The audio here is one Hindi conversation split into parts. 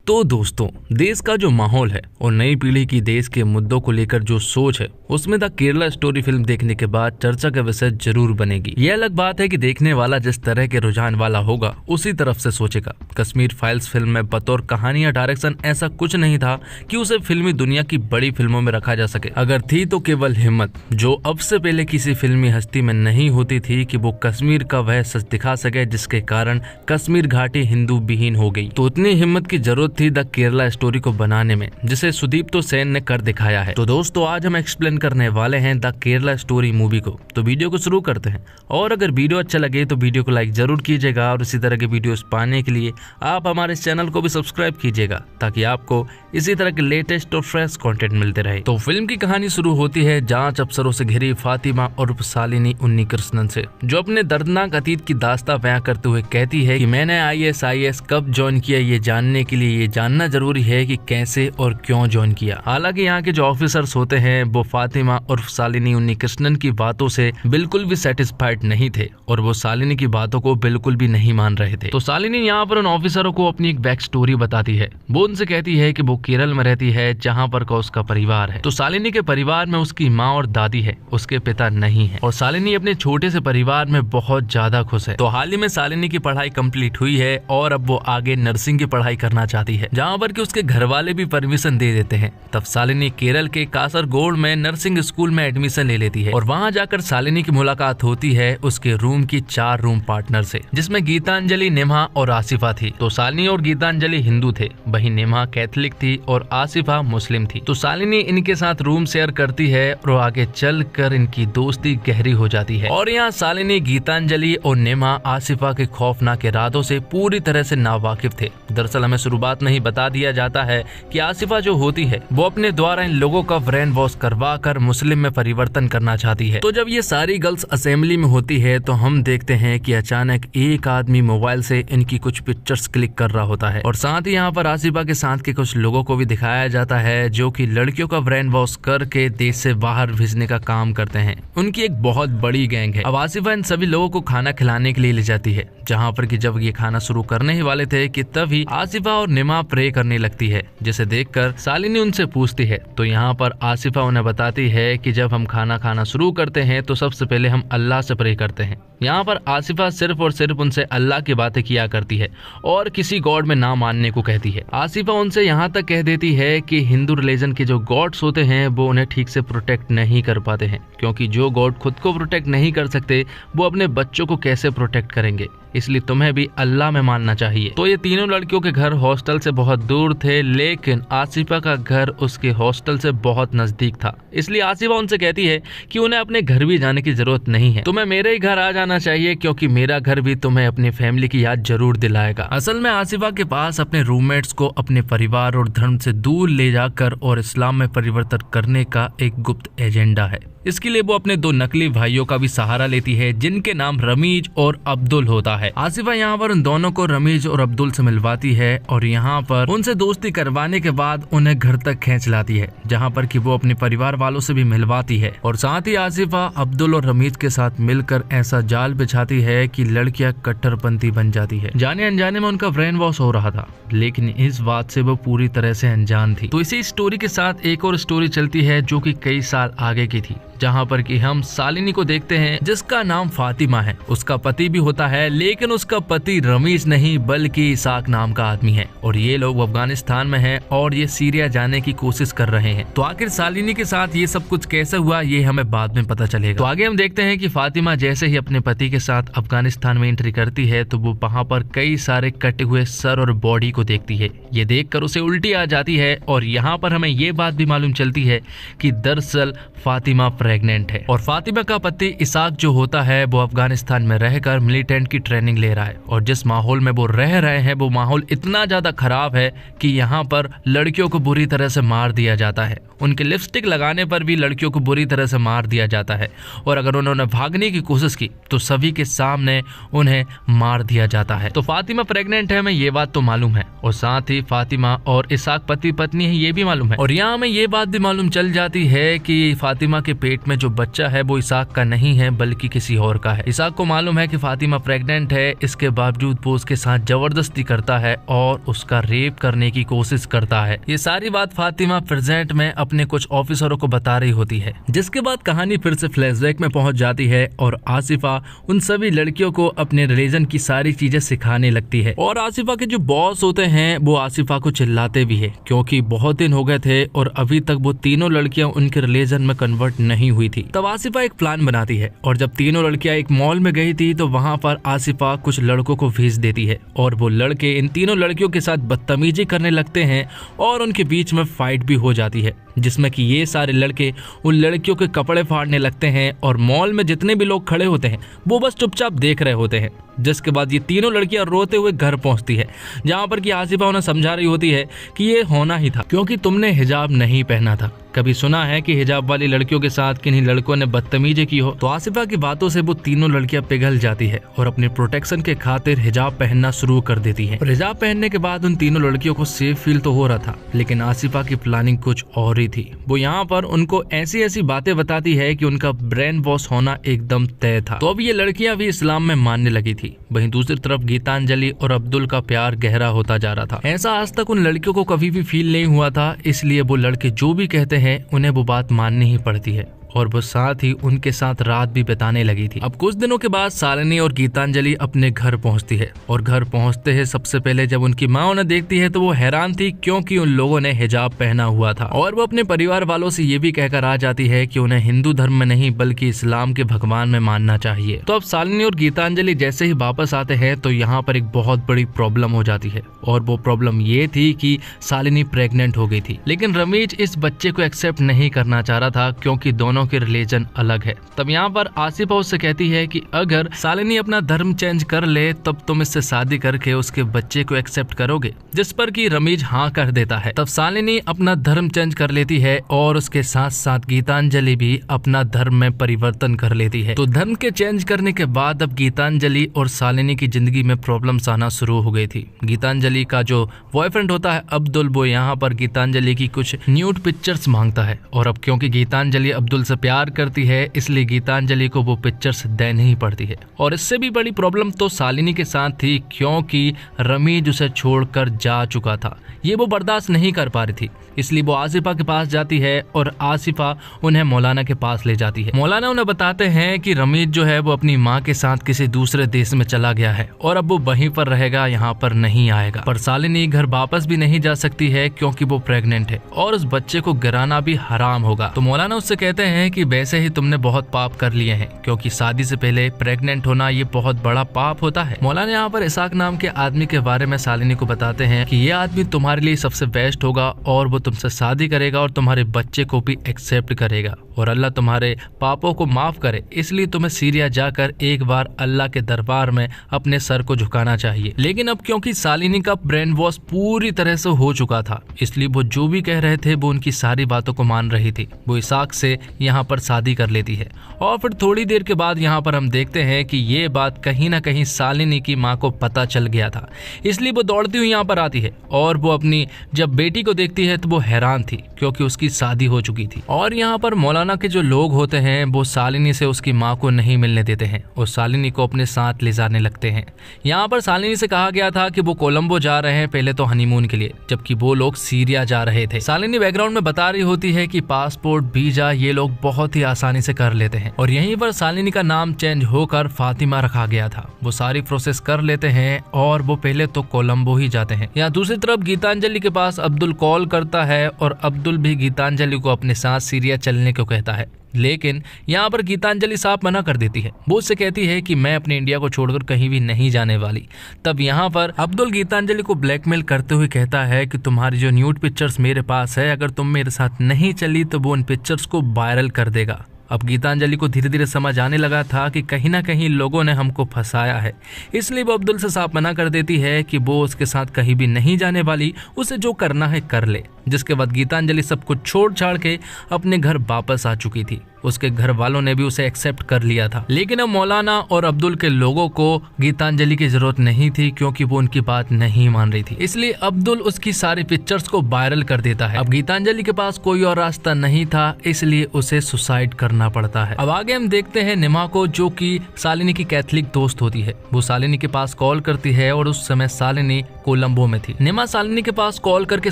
तो दोस्तों, देश का जो माहौल है और नई पीढ़ी की देश के मुद्दों को लेकर जो सोच है, उसमें द केरला स्टोरी फिल्म देखने के बाद चर्चा का विषय जरूर बनेगी। ये अलग बात है कि देखने वाला जिस तरह के रुझान वाला होगा उसी तरफ से सोचेगा। कश्मीर फाइल्स फिल्म में बतौर कहानी या डायरेक्शन ऐसा कुछ नहीं था कि उसे फिल्मी दुनिया की बड़ी फिल्मों में रखा जा सके। अगर थी तो केवल हिम्मत, जो अब से पहले किसी फिल्मी हस्ती में नहीं होती थी कि वो कश्मीर का वह सच दिखा सके जिसके कारण कश्मीर घाटी हिंदू विहीन हो गई। तो उतनी हिम्मत की जरूरत थी द केरला स्टोरी को बनाने में, जिसे सुदीप्तो सेन ने कर दिखाया है। तो दोस्तों, आज हम एक्सप्लेन करने वाले हैं द केरला स्टोरी मूवी को। तो वीडियो को शुरू करते हैं, और अगर वीडियो अच्छा लगे तो वीडियो को लाइक जरूर कीजिएगा, और इसी तरह के वीडियोस पाने के लिए आप हमारे चैनल को भी सब्सक्राइब कीजिएगा, ताकि आपको इसी तरह के लेटेस्ट और फ्रेश कंटेंट मिलते रहे। तो फिल्म की कहानी शुरू होती है जांच अफसरों से घिरी फातिमा और शालिनी उन्नीकृष्णन से, जो अपने दर्दनाक अतीत की दास्तां बयां करते हुए कहती है कि मैंने IAS कब ज्वाइन किया ये जानने के लिए ये जानना जरूरी है कि कैसे और क्यों ज्वाइन किया। हालांकि यहाँ के जो ऑफिसर्स होते हैं वो फातिमा और शालिनी उन्नीकृष्णन की बातों से बिल्कुल भी सेटिस्फाइड नहीं थे, और वो शालिनी की बातों को बिल्कुल भी नहीं मान रहे थे। तो शालिनी यहाँ पर उन ऑफिसरों को अपनी एक बैक स्टोरी बताती है। वो उनसे कहती है कि वो केरल में रहती है, जहाँ पर का उसका परिवार है। तो शालिनी के परिवार में उसकी माँ और दादी है, उसके पिता नहीं है, और शालिनी अपने छोटे से परिवार में बहुत ज्यादा खुश है। तो हाल ही में शालिनी की पढ़ाई कंप्लीट हुई है, और अब वो आगे नर्सिंग की पढ़ाई करना चाहती है, जहाँ पर कि उसके घर वाले भी परमिशन दे देते हैं। तब शालिनी केरल के कासरगोड में नर्सिंग स्कूल में एडमिशन ले लेती है, और वहाँ जाकर शालिनी की मुलाकात होती है उसके रूम की 4 रूम पार्टनर से, जिसमें गीतांजलि, नेहा और आसिफा थी। तो शालिनी और गीतांजलि हिंदू थे, वहीं नेहा कैथलिक थी और आसिफा मुस्लिम थी। तो शालिनी इनके साथ रूम शेयर करती है, और आगे चल कर इनकी दोस्ती गहरी हो जाती है। और यहाँ शालिनी, गीतांजलि और नेहा आसिफा के खौफनाक इरादों से पूरी तरह से नावाकिफ थे। दरअसल हमें शुरुआत में ही बता दिया जाता है कि आसिफा जो होती है वो अपने द्वारा इन लोगों का ब्रेन वॉश करवा कर मुस्लिम में परिवर्तन करना चाहती है। तो जब ये सारी गर्ल्स असेंबली में होती है तो हम देखते हैं कि अचानक एक आदमी मोबाइल से इनकी कुछ पिक्चर्स क्लिक कर रहा होता है, और साथ ही यहाँ पर आसिफा के साथ के कुछ लोगों को भी दिखाया जाता है जो कि लड़कियों का ब्रेन वॉश करके देश से बाहर भेजने का काम करते हैं। उनकी एक बहुत बड़ी गैंग है। अब आसिफा इन सभी लोगों को खाना खिलाने के लिए ले जाती है, जहाँ पर कि जब ये खाना शुरू करने ही वाले थे कि तभी आसिफा और नेहा प्रे करने लगती है, जिसे देखकर शालिनी उनसे पूछती है। तो यहाँ पर आसिफा उन्हें बताती है कि जब हम खाना खाना शुरू करते हैं तो सबसे पहले हम अल्लाह से प्रे करते हैं। यहाँ पर आसिफा सिर्फ और सिर्फ उनसे अल्लाह की बातें किया करती है और किसी गॉड में ना मानने को कहती है। आसिफा उनसे यहाँ तक कह देती है कि हिंदू रिलीजन के जो गॉड्स होते हैं वो उन्हें ठीक से प्रोटेक्ट नहीं कर पाते हैं, क्योंकि जो गॉड खुद को प्रोटेक्ट नहीं कर सकते वो अपने बच्चों को कैसे प्रोटेक्ट करेंगे, इसलिए तुम्हें भी अल्लाह में मानना चाहिए। तो ये तीनों लड़कियों के घर हॉस्टल से बहुत दूर थे, लेकिन आसिफा का घर उसके हॉस्टल से बहुत नजदीक था। इसलिए आसिफा उनसे कहती है कि उन्हें अपने घर भी जाने की जरूरत नहीं है, तुम्हें मेरे ही घर आ जाना चाहिए, क्योंकि मेरा घर भी तुम्हें अपनी फैमिली की याद जरूर दिलाएगा। असल में आसिफा के पास अपने रूममेट्स को अपने परिवार और धर्म से दूर ले जाकर और इस्लाम में परिवर्तन करने का एक गुप्त एजेंडा है। इसके लिए वो अपने 2 नकली भाइयों का भी सहारा लेती है, जिनके नाम रमीज और अब्दुल होता है। आसिफा यहाँ पर उन दोनों को रमीज और अब्दुल से मिलवाती है, और यहाँ पर उनसे दोस्ती करवाने के बाद उन्हें घर तक खींच लाती है, जहाँ पर कि वो अपने परिवार वालों से भी मिलवाती है। और साथ ही आसिफा अब्दुल और रमीज के साथ मिलकर ऐसा जाल बिछाती है कि लड़कियां कट्टरपंथी बन जाती है। जाने अनजाने में उनका ब्रेन वॉश हो रहा था, लेकिन इस बात से वो पूरी तरह से अनजान थी। तो इसी स्टोरी के साथ एक और स्टोरी चलती है जो कि कई साल आगे की थी, जहाँ पर कि हम शालिनी को देखते हैं, जिसका नाम फातिमा है। उसका पति भी होता है, लेकिन उसका पति रमीज नहीं बल्कि इसाक नाम का आदमी है, और ये लोग अफगानिस्तान में हैं और ये सीरिया जाने की कोशिश कर रहे हैं। तो आखिर शालिनी के साथ ये सब कुछ कैसे हुआ ये हमें बाद में पता चलेगा। तो आगे हम देखते हैं कि फातिमा जैसे ही अपने पति के साथ अफगानिस्तान में एंट्री करती है तो वो वहाँ पर कई सारे कटे हुए सर और बॉडी को देखती है। ये देखकर उसे उल्टी आ जाती है, और यहाँ पर हमें ये बात भी मालूम चलती है कि दरअसल फातिमा प्रेग्नेंट है, और फातिमा का पति इसाक जो होता है वो अफगानिस्तान में रहकर मिलिटेंट की ट्रेनिंग ले रहा है, और जिस माहौल में वो रह रहे हैं वो माहौल इतना ज्यादा खराब है कि यहाँ पर लड़कियों को बुरी तरह से मार दिया जाता है। उनके लिपस्टिक लगाने पर भी लड़कियों को बुरी तरह से मार दिया जाता है, और अगर उन्होंने भागने की कोशिश की तो सभी के सामने उन्हें मार दिया जाता है। तो फातिमा प्रेग्नेंट है, हमें ये बात तो मालूम है, और साथ ही फातिमा और इसाक पति पत्नी है ये भी मालूम है। और यहाँ हमें ये बात भी मालूम चल जाती है कि फातिमा के पेट पेट में जो बच्चा है वो इसाक का नहीं है बल्कि किसी और का है। इसाक को मालूम है कि फातिमा प्रेग्नेंट है, इसके बावजूद वो उसके साथ जबरदस्ती करता है और उसका रेप करने की कोशिश करता है। ये सारी बात फातिमा प्रेजेंट में अपने कुछ ऑफिसरों को बता रही होती है, जिसके बाद कहानी फिर से फ्लैशबैक में पहुंच जाती है और आसिफा उन सभी लड़कियों को अपने रिलीजन की सारी चीजें सिखाने लगती है। और आसिफा के जो बॉस होते हैं वो आसिफा को चिल्लाते भी है क्योंकि बहुत दिन हो गए थे और अभी तक वो तीनों लड़कियां उनके रिलीजन में कन्वर्ट नहीं हुई थी। तब आसिफा एक प्लान बनाती है और जब तीनों लड़कियां एक मॉल में गई थी तो वहां पर आसिफा कुछ लड़कों को भेज देती है और वो लड़के इन तीनों लड़कियों के साथ बदतमीजी करने लगते हैं और उनके बीच में फाइट भी हो जाती है, जिसमें कि ये सारे लड़के उन लड़कियों के कपड़े फाड़ने लगते हैं और मॉल में जितने भी लोग खड़े होते हैं वो बस चुपचाप देख रहे होते हैं। जिसके बाद ये तीनों लड़कियां रोते हुए घर पहुंचती है, जहां पर कि आसिफा उन्हें समझा रही होती है कि ये होना ही था क्योंकि तुमने हिजाब नहीं पहना था। कभी सुना है कि हिजाब वाली लड़कियों के साथ किन्हीं लड़कों ने बदतमीजी की हो? तो आसिफा की बातों से वो तीनों लड़कियां पिघल जाती है और अपने प्रोटेक्शन के खातिर हिजाब पहनना शुरू कर देती है। और हिजाब पहनने के बाद उन तीनों लड़कियों को सेफ फील तो हो रहा था, लेकिन आसिफा की प्लानिंग कुछ और ही थी। वो यहाँ पर उनको ऐसी ऐसी बातें बताती है कि उनका ब्रेन वॉश होना एकदम तय था। तो अब ये लड़कियां भी इस्लाम में मानने लगी थी। वहीं दूसरी तरफ गीतांजलि और अब्दुल का प्यार गहरा होता जा रहा था। ऐसा आज तक उन लड़कियों को कभी भी फील नहीं हुआ था, इसलिए वो लड़के जो भी कहते हैं उन्हें वो बात माननी ही पड़ती है और वो साथ ही उनके साथ रात भी बिताने लगी थी। अब कुछ दिनों के बाद शालिनी और गीतांजलि अपने घर पहुंचती है और घर पहुंचते हैं सबसे पहले जब उनकी माँ उन्हें देखती है तो वो हैरान थी क्योंकि उन लोगों ने हिजाब पहना हुआ था। और वो अपने परिवार वालों से ये भी कहकर आ जाती है कि उन्हें हिंदू धर्म में नहीं बल्कि इस्लाम के भगवान में मानना चाहिए। तो अब शालिनी और गीतांजलि जैसे ही वापस आते हैं तो यहाँ पर एक बहुत बड़ी प्रॉब्लम हो जाती है और वो प्रॉब्लम ये थी कि शालिनी प्रेग्नेंट हो गई थी, लेकिन रमेश इस बच्चे को एक्सेप्ट नहीं करना चाह रहा था क्योंकि दोनों के रिलीजन अलग है। तब यहाँ पर आसिफा उससे कहती है कि अगर शालिनी अपना धर्म चेंज कर ले तब तुम इससे शादी करके उसके बच्चे को एक्सेप्ट करोगे, जिस पर कि रमेश हाँ कर देता है। तब शालिनी अपना धर्म चेंज कर लेती है और उसके साथ साथ गीतांजलि भी अपना धर्म में परिवर्तन कर लेती है। तो धर्म के चेंज करने के बाद अब गीतांजलि और शालिनी की जिंदगी में प्रॉब्लम्स आना शुरू हो गई थी। गीतांजलि का जो बॉयफ्रेंड होता है अब्दुल, वो यहाँ पर गीतांजलि की कुछ न्यूड पिक्चर्स मांगता है और अब क्योंकि गीतांजलि अब्दुल से प्यार करती है इसलिए गीतांजलि को वो पिक्चर्स देनी ही पड़ती है। और इससे भी बड़ी प्रॉब्लम तो शालिनी के साथ थी क्योंकि रमीज उसे छोड़कर जा चुका था। ये वो बर्दाश्त नहीं कर पा रही थी, इसलिए वो आसिफा के पास जाती है और आसिफा उन्हें मौलाना के पास ले जाती है। मौलाना उन्हें बताते हैं कि रमीज जो है वो अपनी माँ के साथ किसी दूसरे देश में चला गया है और अब वो वहीं पर रहेगा, यहाँ पर नहीं आएगा। पर शालिनी घर वापस भी नहीं जा सकती है क्योंकि वो प्रेग्नेंट है और उस बच्चे को गिराना भी हराम होगा। तो मौलाना उससे कहते हैं कि वैसे ही तुमने बहुत पाप कर लिए हैं क्योंकि शादी से पहले प्रेग्नेंट होना ये बहुत बड़ा पाप होता है। मौलाना यहाँ पर इसाक नाम के आदमी के बारे में शालिनी को बताते हैं कि ये आदमी तुम्हारे लिए सबसे बेस्ट होगा और वो तुमसे शादी करेगा और तुम्हारे बच्चे को भी एक्सेप्ट करेगा और अल्लाह तुम्हारे पापों को माफ करे, इसलिए तुम्हें सीरिया जाकर एक बार अल्लाह के दरबार में अपने सर को झुकाना चाहिए। लेकिन अब क्योंकि शालिनी का ब्रेन वॉश पूरी तरह से हो चुका था इसलिए वो जो भी कह रहे थे वो उनकी सारी बातों को मान रही थी। वो इसाक से यहाँ पर शादी कर लेती है और फिर थोड़ी देर के बाद यहाँ पर हम देखते हैं कि ये बात कहीं ना कहीं शालिनी की माँ को पता चल गया था, इसलिए वो दौड़ती हुई यहाँ पर आती है और वो अपनी जब बेटी को देखती है तो वो हैरान थी क्योंकि उसकी शादी हो चुकी थी। और यहाँ पर मौलाना के जो लोग होते हैं वो शालिनी से उसकी माँ को नहीं मिलने देते हैं और शालिनी को अपने साथ ले जाने लगते हैं। यहाँ पर शालिनी से कहा गया था कि वो कोलंबो जा रहे हैं पहले तो हनीमून के लिए, जबकि वो लोग सीरिया जा रहे थे। शालिनी बैकग्राउंड में बता रही होती है कि पासपोर्ट वीजा ये लोग बहुत ही आसानी से कर लेते हैं और यहीं पर शालिनी का नाम चेंज होकर फातिमा रखा गया था। वो सारी प्रोसेस कर लेते हैं और वो पहले तो कोलंबो ही जाते हैं। यहाँ दूसरी तरफ गीतांजलि के पास अब्दुल कॉल करता है और अब्दुल भी गीतांजलि को अपने साथ सीरिया चलने को कहता है, लेकिन यहाँ पर गीतांजलि साफ मना कर देती है। वो उससे कहती है कि मैं अपने इंडिया को छोड़कर कहीं भी नहीं जाने वाली। तब यहाँ पर अब्दुल गीतांजलि को ब्लैकमेल करते हुए कहता है कि तुम्हारी जो न्यूड पिक्चर्स मेरे पास है, अगर तुम मेरे साथ नहीं चली तो वो उन पिक्चर्स को वायरल कर देगा। अब गीतांजलि को धीरे धीरे समझ आने लगा था कि कहीं ना कहीं लोगों ने हमको फंसाया है, इसलिए वो अब्दुल से साफ मना कर देती है कि वो उसके साथ कहीं भी नहीं जाने वाली, उसे जो करना है कर ले। जिसके बाद गीतांजलि सब कुछ छोड़ छाड़ के अपने घर वापस आ चुकी थी। उसके घर वालों ने भी उसे एक्सेप्ट कर लिया था। लेकिन अब मौलाना और अब्दुल के लोगों को गीतांजलि की जरूरत नहीं थी, क्योंकि वो उनकी बात नहीं मान रही थी। इसलिए अब्दुल उसकी सारी पिक्चर्स को वायरल कर देता है। अब गीतांजलि के पास कोई और रास्ता नहीं था, इसलिए उसे सुसाइड करना पड़ता है। अब आगे हम देखते हैं निमा को, जो कि शालिनी की कैथलिक दोस्त होती है। वो शालिनी के पास कॉल करती है और उस समय शालिनी कोलंबो में थी। निमा शालिनी के पास कॉल करके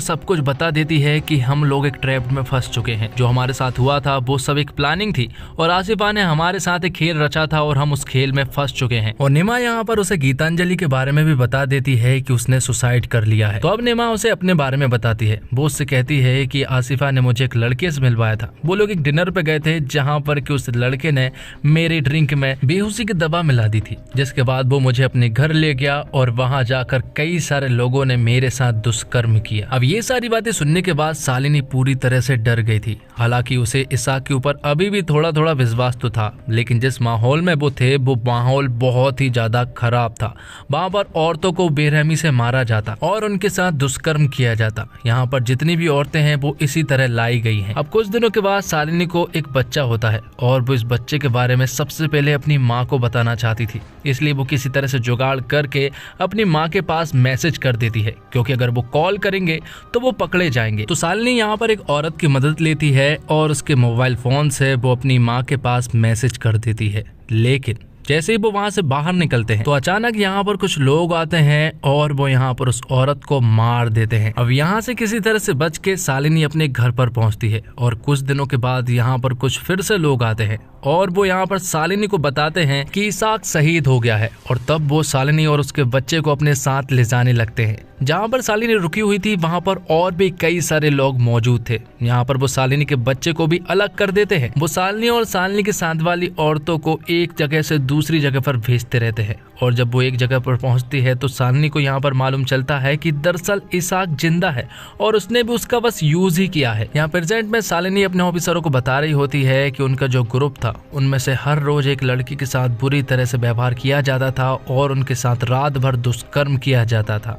सब कुछ बता देती है कि हम लोग एक ट्रैप में फंस चुके हैं। जो हमारे साथ हुआ था वो सब एक प्लानिंग थी और आसिफा ने हमारे साथ एक खेल रचा था और हम उस खेल में फंस चुके हैं। और निमा यहाँ पर उसे गीतांजलि के बारे में भी बता देती है कि उसने सुसाइड कर लिया है। तो अब निमा उसे अपने बारे में बताती है। वो उससे कहती है कि आसिफा ने मुझे एक लड़के से मिलवाया था। वो लोग एक डिनर पे गए थे, जहाँ पर कि उस लड़के ने मेरे ड्रिंक में बेहोशी की दवा मिला दी थी, जिसके बाद वो मुझे अपने घर ले गया और वहाँ जाकर कई सारे लोगों ने मेरे साथ दुष्कर्म किया। अब ये सारी बातें सुनने के बाद शालिनी पूरी तरह से डर गई थी। हालांकि उसे इसाक के ऊपर अभी भी थोड़ा थोड़ा विश्वास तो था, लेकिन जिस माहौल में वो थे वो माहौल बहुत ही ज्यादा खराब था। वहाँ पर औरतों को बेरहमी से मारा जाता और उनके साथ दुष्कर्म किया जाता। यहाँ पर जितनी भी औरतें हैं वो इसी तरह लाई गई हैं। अब कुछ दिनों के बाद शालिनी को एक बच्चा होता है और वो इस बच्चे के बारे में सबसे पहले अपनी माँ को बताना चाहती थी। इसलिए वो किसी तरह से जुगाड़ करके अपनी माँ के पास मैसेज कर देती है, क्योंकि अगर वो कॉल करेंगे तो वो पकड़े जाएंगे। तो शालिनी यहाँ पर एक औरत की मदद लेती है और उसके मोबाइल फोन से वो अपनी माँ के पास मैसेज कर देती है। लेकिन जैसे ही वो वहां से बाहर निकलते हैं तो अचानक यहाँ पर कुछ लोग आते हैं और वो यहाँ पर उस औरत को मार देते हैं। अब यहाँ से किसी तरह से बच के शालिनी अपने घर पर पहुंचती है और कुछ दिनों के बाद यहाँ पर कुछ फिर से लोग आते हैं और वो यहाँ पर शालिनी को बताते हैं कि इसाक शहीद हो गया है। और तब वो शालिनी और उसके बच्चे को अपने साथ ले जाने लगते हैं। जहाँ पर शालिनी रुकी हुई थी वहाँ पर और भी कई सारे लोग मौजूद थे। यहाँ पर वो शालिनी के बच्चे को भी अलग कर देते हैं। वो शालिनी और शालिनी के साथ वाली औरतों को एक जगह से दूसरी जगह पर भेजते रहते हैं। और जब वो एक जगह पर पहुंचती है तो शालिनी को यहाँ पर मालूम चलता है कि दरअसल इसाक जिंदा है और उसने भी उसका बस यूज ही किया है। यहाँ प्रेजेंट में शालिनी अपने ऑफिसरों को बता रही होती है कि उनका जो ग्रुप था उनमें से हर रोज एक लड़की के साथ बुरी तरह से व्यवहार किया जाता था और उनके साथ रात भर दुष्कर्म किया जाता था।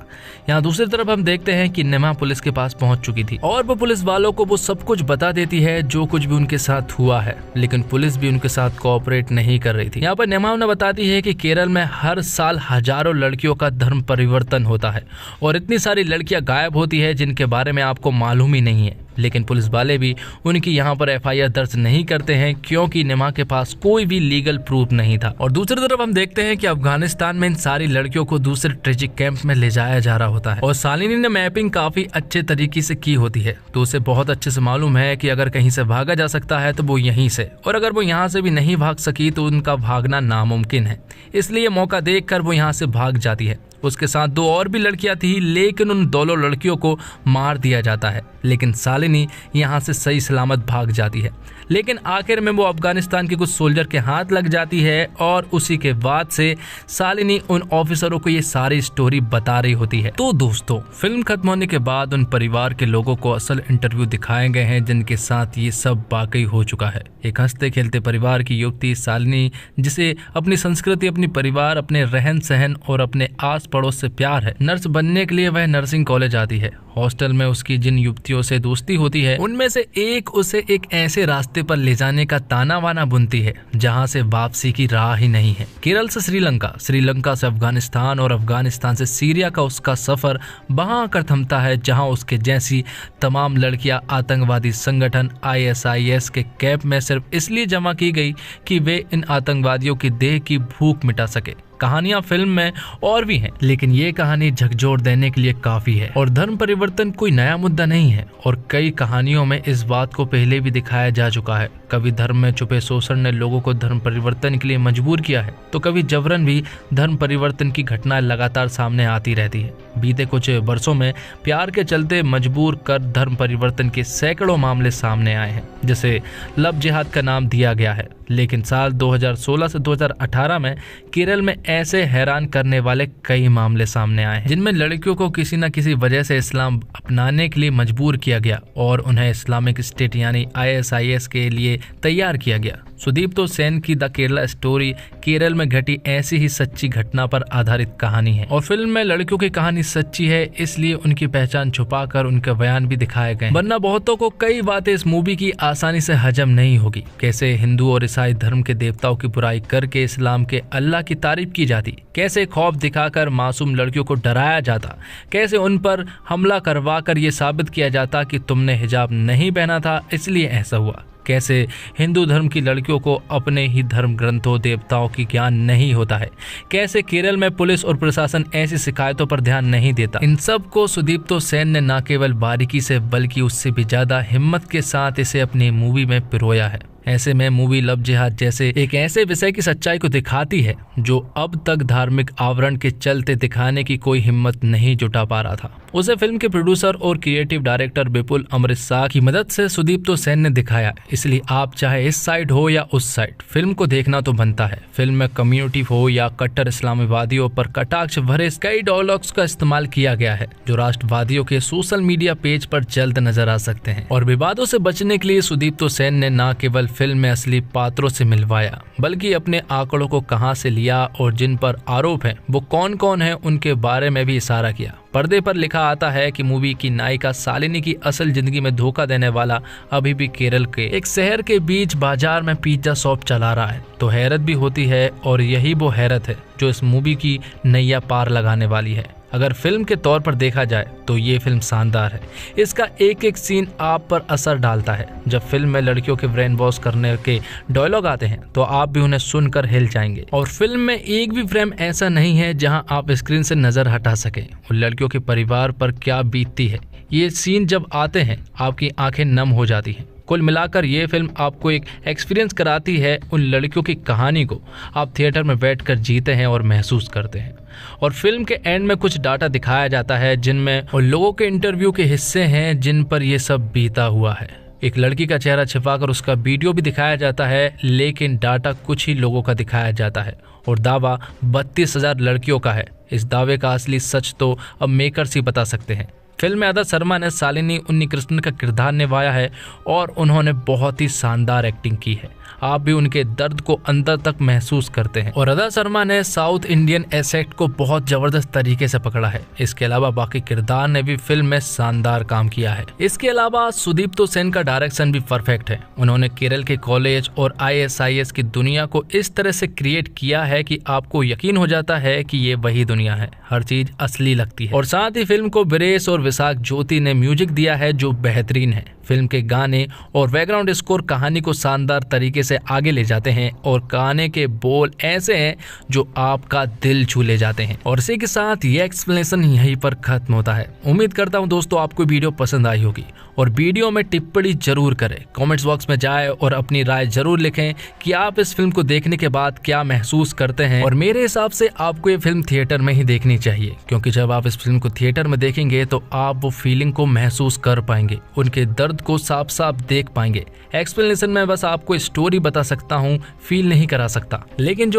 यहाँ दूसरी तरफ हम देखते हैं कि निमा पुलिस के पास पहुंच चुकी थी और वो पुलिस वालों को वो सब कुछ बता देती है जो कुछ भी उनके साथ हुआ है। लेकिन पुलिस भी उनके साथ कोऑपरेट नहीं कर रही थी। यहाँ पर निमा उन्हें बताती है कि केरल में हर साल हजारों लड़कियों का धर्म परिवर्तन होता है और इतनी सारी लड़कियां गायब होती है जिनके बारे में आपको मालूम ही नहीं है। लेकिन पुलिस वाले भी उनकी यहाँ पर एफआईआर दर्ज नहीं करते हैं, क्योंकि निमा के पास कोई भी लीगल प्रूफ नहीं था। और दूसरी तरफ हम देखते हैं कि अफगानिस्तान में इन सारी लड़कियों को दूसरे ट्रेजिक कैंप में ले जाया जा रहा होता है और शालिनी ने मैपिंग काफी अच्छे तरीके से की होती है, तो उसे बहुत अच्छे से मालूम है कि अगर कहीं से भागा जा सकता है तो वो यहीं से, और अगर वो यहाँ से भी नहीं भाग सकी तो उनका भागना नामुमकिन है। इसलिए मौका देखकर वो यहाँ से भाग जाती है। उसके साथ दो और भी लड़कियां थी, लेकिन उन दोनों लड़कियों को मार दिया जाता है। लेकिन शालिनी यहाँ से सही सलामत भाग जाती है। लेकिन आखिर में वो अफगानिस्तान के कुछ सोल्जर के हाथ लग जाती है और उसी के बाद से शालिनी उन ऑफिसरों को ये सारी स्टोरी बता रही होती है। तो दोस्तों, फिल्म खत्म होने के बाद उन परिवार के लोगों को असल इंटरव्यू दिखाए गए हैं जिनके साथ ये सब वाकई हो चुका है। एक हंसते खेलते परिवार की युवती शालिनी, जिसे अपनी संस्कृति, अपनी परिवार, अपने रहन सहन और अपने आस पड़ोस से प्यार है। नर्स बनने के लिए वह नर्सिंग कॉलेज आती है। हॉस्टल में उसकी जिन युवतियों से दोस्ती होती है उनमें से एक उसे एक ऐसे रास्ते पर ले जाने का ताना वाना बुनती है जहां से वापसी की राह ही नहीं है। केरल से श्रीलंका, श्रीलंका से अफगानिस्तान और अफगानिस्तान से सीरिया का उसका सफर वहां आकर थमता है जहां उसके जैसी तमाम लड़कियां आतंकवादी संगठन ISIS के कैंप में सिर्फ इसलिए जमा की गई कि वे इन आतंकवादियों की देह की भूख मिटा सके। कहानियां फिल्म में और भी हैं, लेकिन ये कहानी झकझोर देने के लिए काफी है। और धर्म परिवर्तन कोई नया मुद्दा नहीं है और कई कहानियों में इस बात को पहले भी दिखाया जा चुका है। कभी धर्म में छुपे शोषण ने लोगों को धर्म परिवर्तन के लिए मजबूर किया है, तो कभी जबरन भी धर्म परिवर्तन की घटनाएं लगातार सामने आती रहती है। बीते कुछ वर्षों में प्यार के चलते मजबूर कर धर्म परिवर्तन के सैकड़ों मामले सामने आए हैं, जिसे लव जिहाद का नाम दिया गया है। लेकिन साल 2016 से 2018 में केरल में ऐसे हैरान करने वाले कई मामले सामने आए हैं जिनमें लड़कियों को किसी न किसी वजह से इस्लाम अपनाने के लिए मजबूर किया गया और उन्हें इस्लामिक स्टेट यानी ISIS के लिए तैयार किया गया। सुदीप्तो सेन की द केरला स्टोरी केरल में घटी ऐसी ही सच्ची घटना पर आधारित कहानी है और फिल्म में लड़कियों की कहानी सच्ची है, इसलिए उनकी पहचान छुपाकर उनके बयान भी दिखाए गए, वरना बहुतों को कई बातें इस मूवी की आसानी से हजम नहीं होगी। कैसे हिंदू और ईसाई धर्म के देवताओं की बुराई करके इस्लाम के अल्लाह की तारीफ की जाती, कैसे खौफ दिखाकर मासूम लड़कियों को डराया जाता, कैसे उन पर हमला करवा कर ये साबित किया जाता कि तुमने हिजाब नहीं पहना था इसलिए ऐसा हुआ, कैसे हिंदू धर्म की लड़कियों को अपने ही धर्म ग्रंथों देवताओं की ज्ञान नहीं होता है, कैसे केरल में पुलिस और प्रशासन ऐसी शिकायतों पर ध्यान नहीं देता। इन सब को सुदीप्तो सेन ने न केवल बारीकी से बल्कि उससे भी ज्यादा हिम्मत के साथ इसे अपनी मूवी में पिरोया है। ऐसे में मूवी लव जिहाद जैसे एक ऐसे विषय की सच्चाई को दिखाती है जो अब तक धार्मिक आवरण के चलते दिखाने की कोई हिम्मत नहीं जुटा पा रहा था। उसे फिल्म के प्रोड्यूसर और क्रिएटिव डायरेक्टर विपुल अमृत शाह की मदद से सुदीप्तो सेन ने दिखाया, इसलिए आप चाहे इस साइड हो या उस साइड, फिल्म को देखना तो बनता है। फिल्म में कम्युनिटी हो या कट्टर इस्लामीवादियों पर कटाक्ष भरे कई डायलॉग्स का इस्तेमाल किया गया है जो राष्ट्रवादियों के सोशल मीडिया पेज पर जल्द नजर आ सकते हैं। और विवादों से बचने के लिए सुदीप्तो सेन ने न केवल फिल्म में असली पात्रों से मिलवाया बल्कि अपने आंकड़ों को कहां से लिया और जिन पर आरोप है वो कौन कौन है उनके बारे में भी इशारा किया। पर्दे पर लिखा आता है कि मूवी की नायिका शालिनी की असल जिंदगी में धोखा देने वाला अभी भी केरल के एक शहर के बीच बाजार में पिज्जा शॉप चला रहा है। तो हैरत भी होती है और यही वो हैरत है जो इस मूवी की नैया पार लगाने वाली है। अगर फिल्म के तौर पर देखा जाए तो ये फिल्म शानदार है। इसका एक एक सीन आप पर असर डालता है। जब फिल्म में लड़कियों के ब्रेन वॉश करने के डायलॉग आते हैं तो आप भी उन्हें सुनकर हिल जाएंगे। और फिल्म में एक भी फ्रेम ऐसा नहीं है जहां आप स्क्रीन से नजर हटा सकें। उन लड़कियों के परिवार पर क्या बीतती है, ये सीन जब आते हैं आपकी आंखें नम हो जाती हैं। कुल मिलाकर ये फिल्म आपको एक एक्सपीरियंस कराती है। उन लड़कियों की कहानी को आप थिएटर में बैठकर जीते हैं और महसूस करते हैं। और फिल्म के एंड में कुछ डाटा दिखाया जाता है जिनमें उन लोगों के इंटरव्यू के हिस्से हैं जिन पर ये सब बीता हुआ है। एक लड़की का चेहरा छिपाकर उसका वीडियो भी दिखाया जाता है, लेकिन डाटा कुछ ही लोगों का दिखाया जाता है और दावा 32,000 लड़कियों का है। इस दावे का असली सच तो अब मेकर्स ही बता सकते हैं। फिल्म में आदर्श शर्मा ने शालिनी उन्नीकृष्णन का किरदार निभाया है और उन्होंने बहुत ही शानदार एक्टिंग की है। आप भी उनके दर्द को अंदर तक महसूस करते हैं। और आदर्श शर्मा ने साउथ इंडियन एसेक्ट को बहुत जबरदस्त तरीके से पकड़ा है। इसके अलावा बाकी किरदार ने भी फिल्म में शानदार काम किया है। इसके अलावा सुदीप्तो सेन का डायरेक्शन भी परफेक्ट है। उन्होंने केरल के कॉलेज और ISIS की दुनिया को इस तरह से क्रिएट किया है कि आपको यकीन हो जाता है कि ये वही दुनिया है। हर चीज असली लगती है। और साथ ही फिल्म को वीरेश और विशाख ज्योति ने म्यूजिक दिया है जो बेहतरीन है। फिल्म के गाने और बैकग्राउंड स्कोर कहानी को शानदार तरीके से आगे ले जाते हैं और गाने के बोल ऐसे हैं जो आपका दिल छू ले जाते हैं। और इसी के साथ ये एक्सप्लेनेशन यहीं पर खत्म होता है। उम्मीद करता हूं दोस्तों आपको वीडियो पसंद आई होगी और वीडियो में टिप्पणी जरूर करें। कमेंट्स बॉक्स में जाएं और अपनी राय जरूर लिखें कि आप इस फिल्म को देखने के बाद क्या महसूस करते हैं। और मेरे हिसाब से आपको ये फिल्म थिएटर में ही देखनी चाहिए, क्योंकि जब आप इस फिल्म को थिएटर में देखेंगे तो आप वो फीलिंग को महसूस कर पाएंगे, उनके दर्द को साफ साफ देख पाएंगे। एक्सप्लेनेशन में बस आपको स्टोरी बता सकता हूँ, फील नहीं करा सकता। लेकिन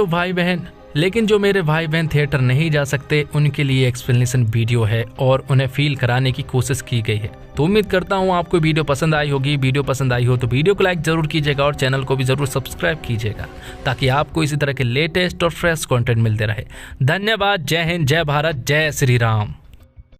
जो मेरे भाई बहन थिएटर नहीं जा सकते उनके लिए एक्सप्लेनेशन वीडियो है और उन्हें फील कराने की कोशिश की गई है। तो उम्मीद करता हूँ आपको वीडियो पसंद आई होगी। वीडियो पसंद आई हो तो वीडियो को लाइक जरूर कीजिएगा और चैनल को भी जरूर सब्सक्राइब कीजिएगा ताकि आपको इसी तरह के लेटेस्ट और फ्रेश कंटेंट मिलते रहे। धन्यवाद। जय हिंद, जय भारत, जय श्री राम।